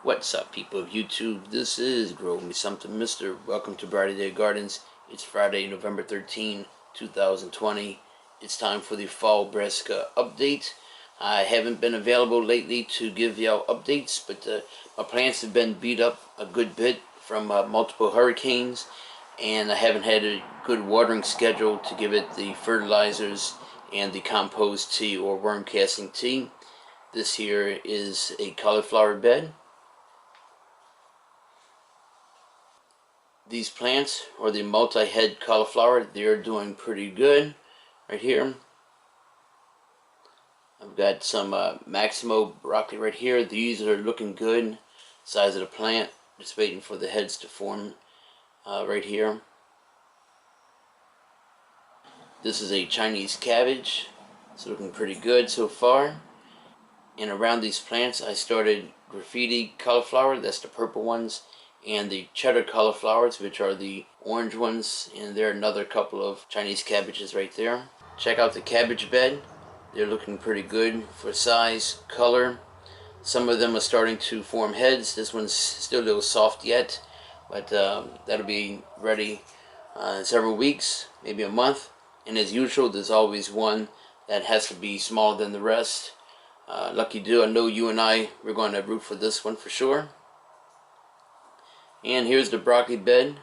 What's up, people of YouTube? This is Grow Me Something Mister. Welcome to Brighter Day Gardens. It's Friday, November 13, 2020. It's time for the fall brassica update. I haven't been available lately to give y'all updates, but my plants have been beat up a good bit from multiple hurricanes, and I haven't had a good watering schedule to give it the fertilizers and the compost tea or worm casting tea. This here is a cauliflower bed. These plants, or the multi-head cauliflower, they're doing pretty good right here. I've got some Maximo broccoli right here. These are looking good. Size of the plant, just waiting for the heads to form right here. This is a Chinese cabbage. It's looking pretty good so far. And around these plants I started graffiti cauliflower, that's the purple ones, and the cheddar cauliflowers, which are the orange ones, and there are another couple of Chinese cabbages right there. Check out the cabbage bed. They're looking pretty good for size, color. Some of them are starting to form heads. This one's still a little soft yet, but that'll be ready in several weeks, maybe a month. And as usual, there's always one that has to be smaller than the rest. Lucky do, I know you and we're going to root for this one for sure. And here's the broccoli bed.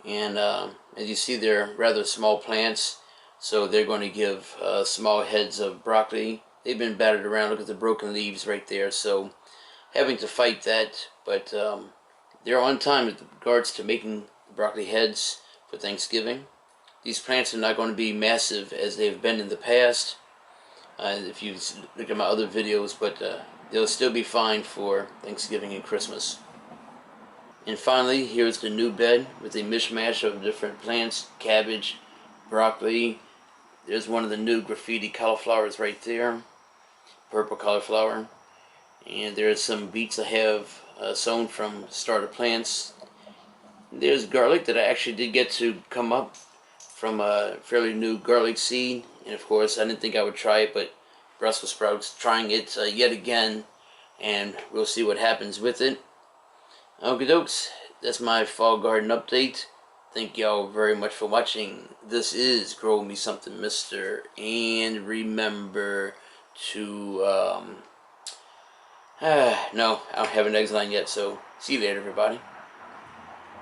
And as you see, they're rather small plants, so they're going to give small heads of broccoli. They've been battered around. Look at the broken leaves right there. So having to fight that, but they're on time with regards to making broccoli heads for Thanksgiving. These plants are not going to be massive as they've been in the past. If you look at my other videos, but they'll still be fine for Thanksgiving and Christmas. And finally, here's the new bed with a mishmash of different plants, cabbage, broccoli. There's one of the new graffiti cauliflowers right there, purple cauliflower. And there's some beets I have sown from starter plants. There's garlic that I actually did get to come up from a fairly new garlic seed. And of course, I didn't think I would try it, but Brussels sprouts, trying it yet again, and we'll see what happens with it. Okie dokes, that's my fall garden update. Thank y'all very much for watching. This is Grow Me Something Mister, and remember to no, I don't have an exit line yet, so see you later, everybody.